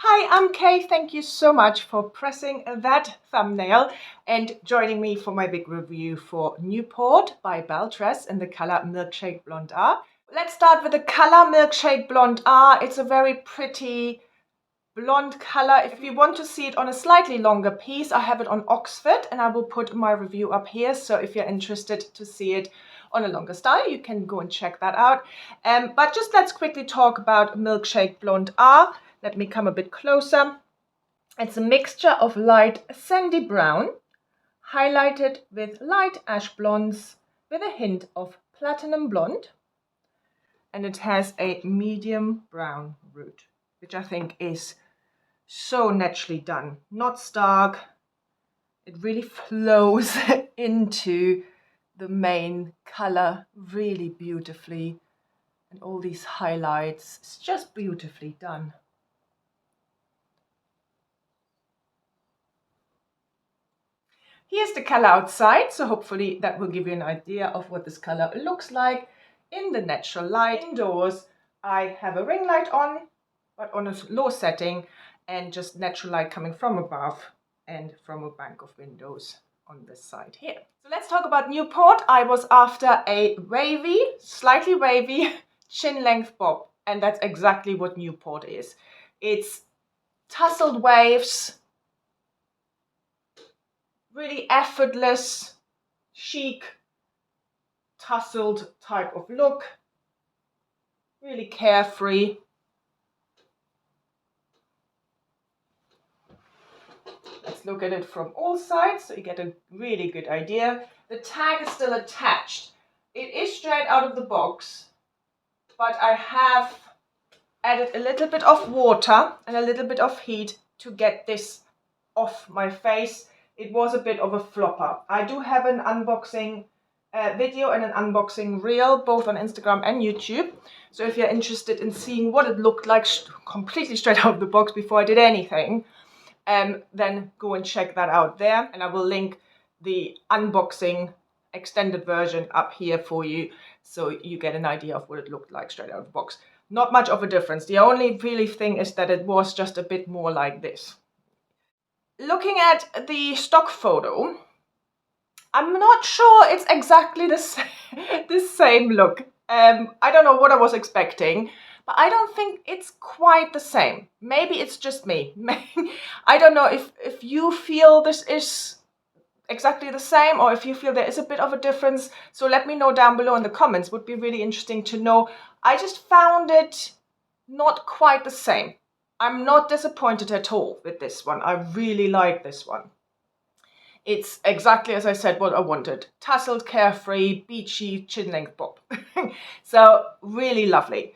Hi, I'm Kay. Thank you so much for pressing that thumbnail and joining me for my big review for Newport by BelleTress in the color Milkshake Blonde R. Let's start with the color Milkshake Blonde R. It's a very pretty blonde color. If you want to see it on a slightly longer piece, I have it on Oxford and I will put my review up here. So if you're interested to see it on a longer style, you can go and check that out. But just let's quickly talk about Milkshake Blonde R. Let me come a bit closer. It's a mixture of light sandy brown, highlighted with light ash blondes with a hint of platinum blonde. And it has a medium brown root, which I think is so naturally done. Not stark. It really flows into the main color really beautifully. And all these highlights, it's just beautifully done. Here's the color outside, so hopefully that will give you an idea of what this color looks like in the natural light. Indoors, I have a ring light on, but on a low setting, and just natural light coming from above and from a bank of windows on this side here. So let's talk about Newport. I was after a wavy, slightly wavy chin length bob, and that's exactly what Newport is. It's tasseled waves, really effortless, chic, tasseled type of look, really carefree. Let's look at it from all sides so you get a really good idea. The tag is still attached. It is straight out of the box, but I have added a little bit of water and a little bit of heat to get this off my face. It was a bit of a flopper. I do have an unboxing video and an unboxing reel, both on Instagram and YouTube. So if you're interested in seeing what it looked like completely straight out of the box before I did anything, then go and check that out there. And I will link the unboxing extended version up here for you, so you get an idea of what it looked like straight out of the box. Not much of a difference. The only really thing is that it was just a bit more like this. Looking at the stock photo, I'm not sure it's exactly the same look. I don't know what I was expecting, but I don't think it's quite the same. Maybe it's just me. I don't know if you feel this is exactly the same or if you feel there is a bit of a difference. So let me know down below in the comments. Would be really interesting to know. I just found it not quite the same. I'm not disappointed at all with this one. I really like this one. It's exactly, as I said, what I wanted. Tasseled, carefree, beachy, chin-length bob. So really lovely.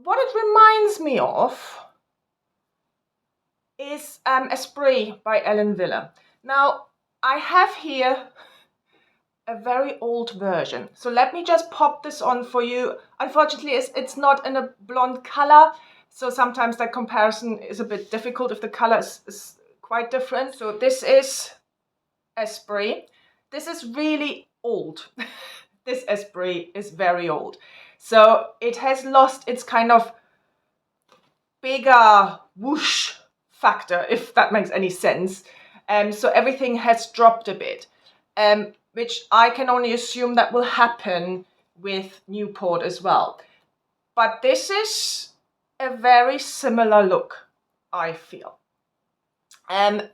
What it reminds me of is Esprit by Ellen Wille. Now, I have here a very old version. So let me just pop this on for you. Unfortunately, it's not in a blonde color. So sometimes that comparison is a bit difficult if the color is quite different. So this is Esprit. This is really old. This Esprit is very old. So it has lost its kind of bigger whoosh factor, if that makes any sense. So everything has dropped a bit, which I can only assume that will happen with Newport as well. But this is a very similar look, I feel. And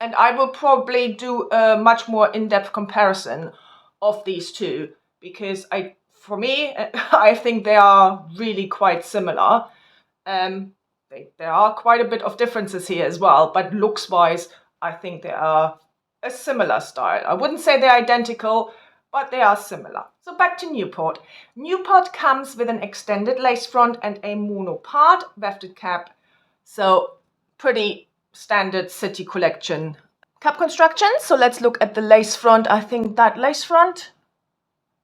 I will probably do a much more in-depth comparison of these two, because for me, I think they are really quite similar. There are quite a bit of differences here as well, but looks-wise, I think they are a similar style. I wouldn't say they're identical, but they are similar. So back to Newport. Newport comes with an extended lace front and a mono part wefted cap. So pretty standard city collection cap construction. So let's look at the lace front. I think that lace front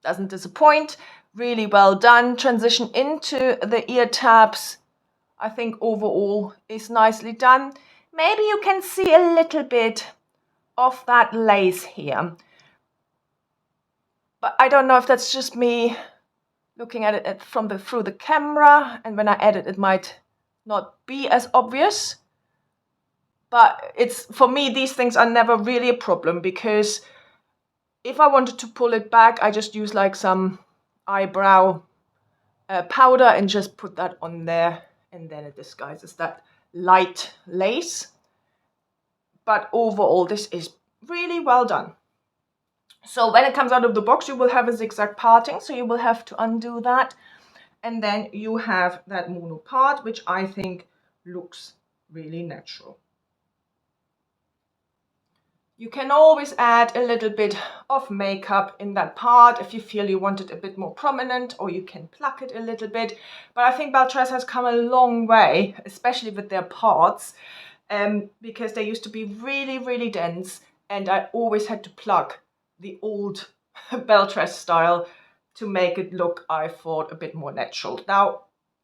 doesn't disappoint. Really well done. Transition into the ear tabs, I think overall is nicely done. Maybe you can see a little bit of that lace here, but I don't know if that's just me looking at it through the camera, and when I edit it might not be as obvious. But it's, for me, these things are never really a problem, because if I wanted to pull it back, I just use like some eyebrow powder and just put that on there, and then it disguises that light lace. But overall, this is really well done. So when it comes out of the box, you will have a zigzag parting, so you will have to undo that. And then you have that mono part, which I think looks really natural. You can always add a little bit of makeup in that part if you feel you want it a bit more prominent, or you can pluck it a little bit. But I think BelleTress has come a long way, especially with their parts, because they used to be really, really dense, and I always had to pluck the old BelleTress style to make it look, I thought, a bit more natural. Now,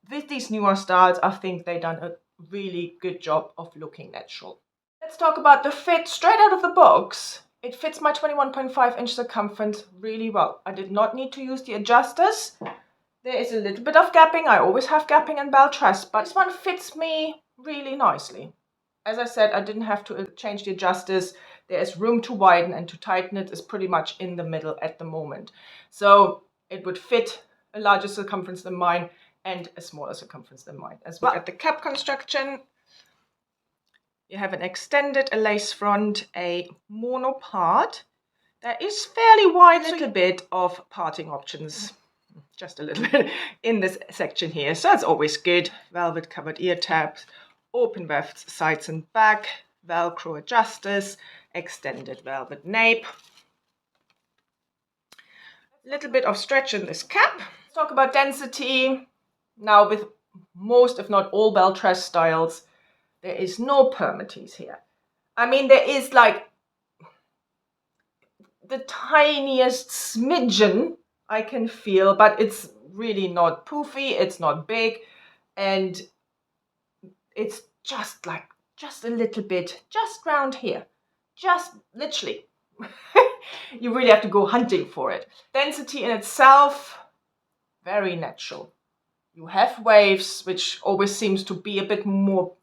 with these newer styles, I think they've done a really good job of looking natural. Let's talk about the fit. Straight out of the box, it fits my 21.5-inch circumference really well. I did not need to use the adjusters. There is a little bit of gapping. I always have gapping in BelleTress, but this one fits me really nicely. As I said, I didn't have to change the adjusters. There is room to widen, and to tighten it is pretty much in the middle at the moment. So it would fit a larger circumference than mine and a smaller circumference than mine as well. At the cap construction, you have an extended lace front, a mono part. There is fairly wide, little bit of parting options, just a little bit in this section here. So it's always good. Velvet covered ear tabs, open wefts sides and back, Velcro adjusters, extended velvet nape. A little bit of stretch in this cap. Let's talk about density. Now, with most, if not all, BelleTress styles, there is no permatease here. I mean, there is like the tiniest smidgen I can feel, but it's really not poofy, it's not big, and it's just like, just a little bit, just round here. Just literally. You really have to go hunting for it. Density in itself, very natural. You have waves, which always seems to be a bit more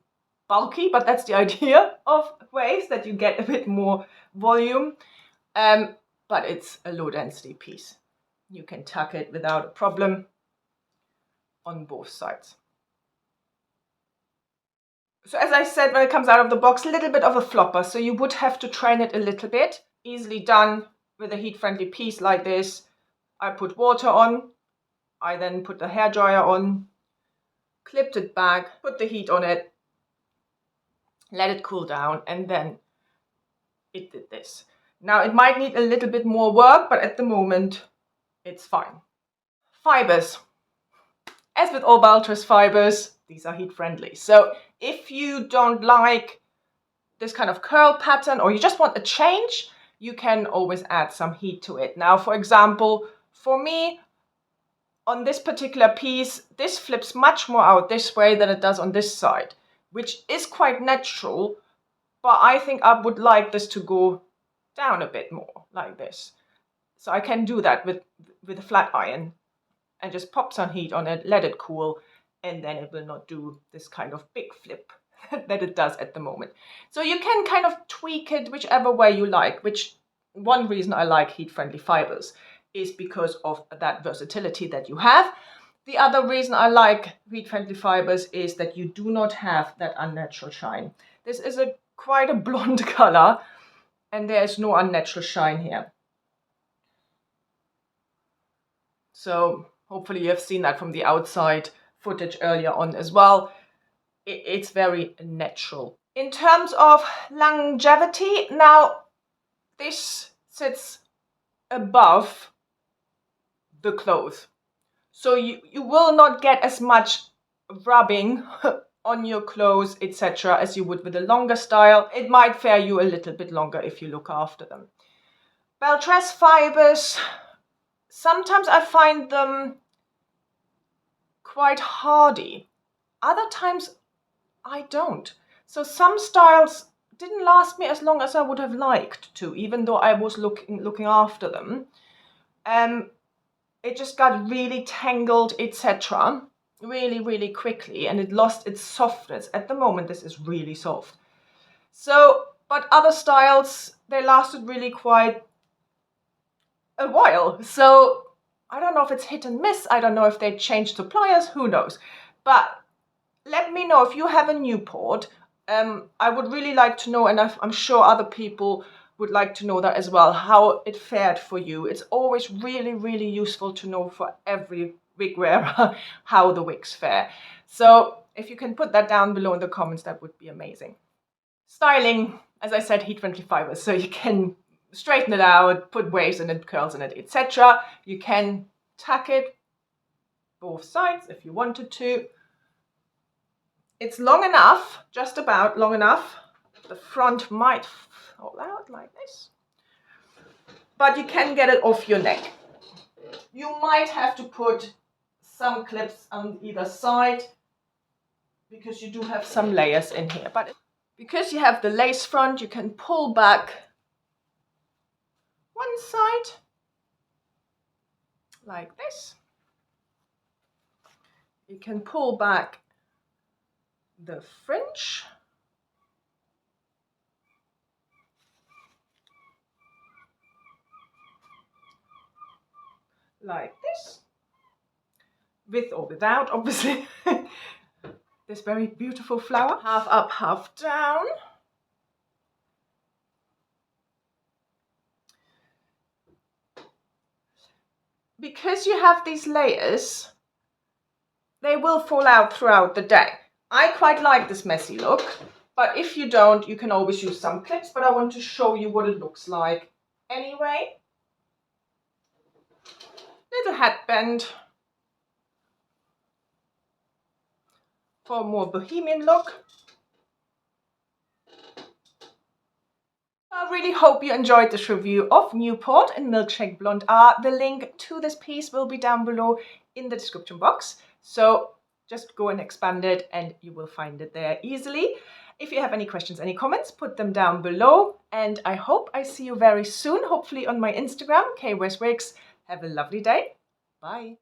bulky, but that's the idea of waves, that you get a bit more volume. But it's a low density piece. You can tuck it without a problem on both sides. So as I said, when it comes out of the box, a little bit of a flopper, so you would have to train it a little bit. Easily done with a heat-friendly piece like this. I put water on, I then put the hairdryer on, clipped it back, put the heat on it, let it cool down, and then it did this. Now it might need a little bit more work, but at the moment it's fine. Fibers. As with all BelleTress fibers, these are heat friendly. So if you don't like this kind of curl pattern, or you just want a change, you can always add some heat to it. Now, for example, for me, on this particular piece, this flips much more out this way than it does on this side, which is quite natural, but I think I would like this to go down a bit more, like this. So I can do that with a flat iron and just pop some heat on it, let it cool, and then it will not do this kind of big flip that it does at the moment. So you can kind of tweak it whichever way you like, which one reason I like heat-friendly fibers is because of that versatility that you have. The other reason I like heat-friendly fibers is that you do not have that unnatural shine. This is quite a blonde color, and there is no unnatural shine here. So hopefully you have seen that from the outside footage earlier on as well. It's very natural. In terms of longevity, now this sits above the clothes. So you will not get as much rubbing on your clothes, etc., as you would with a longer style. It might fare you a little bit longer if you look after them. BelleTress fibers, sometimes I find them quite hardy. Other times I don't. So some styles didn't last me as long as I would have liked to, even though I was looking after them. It just got really tangled, etc. really, really quickly, and it lost its softness. At the moment, this is really soft. So, but other styles, they lasted really quite a while. So I don't know if it's hit and miss. I don't know if they changed suppliers. Who knows? But let me know if you have a Newport. I would really like to know, and I'm sure other people would like to know that as well, how it fared for you. It's always really, really useful to know for every wig wearer how the wigs fare. So if you can put that down below in the comments, that would be amazing. Styling, as I said, heat-friendly fibers, so you can straighten it out, put waves in it, curls in it, etc. You can tack it both sides if you wanted to. It's long enough, just about long enough. The front might fall out like this, but you can get it off your neck. You might have to put some clips on either side because you do have some layers in here, but because you have the lace front, you can pull back one side like this. You can pull back the fringe like this, with or without, obviously, this very beautiful flower. Half up, half down. Because you have these layers, they will fall out throughout the day. I quite like this messy look, but if you don't, you can always use some clips, but I want to show you what it looks like anyway. Little headband for a more bohemian look. I really hope you enjoyed this review of Newport in Milkshake Blonde R. The link to this piece will be down below in the description box. So just go and expand it and you will find it there easily. If you have any questions, any comments, put them down below. And I hope I see you very soon, hopefully on my Instagram, KWearsWigs. Have a lovely day. Bye.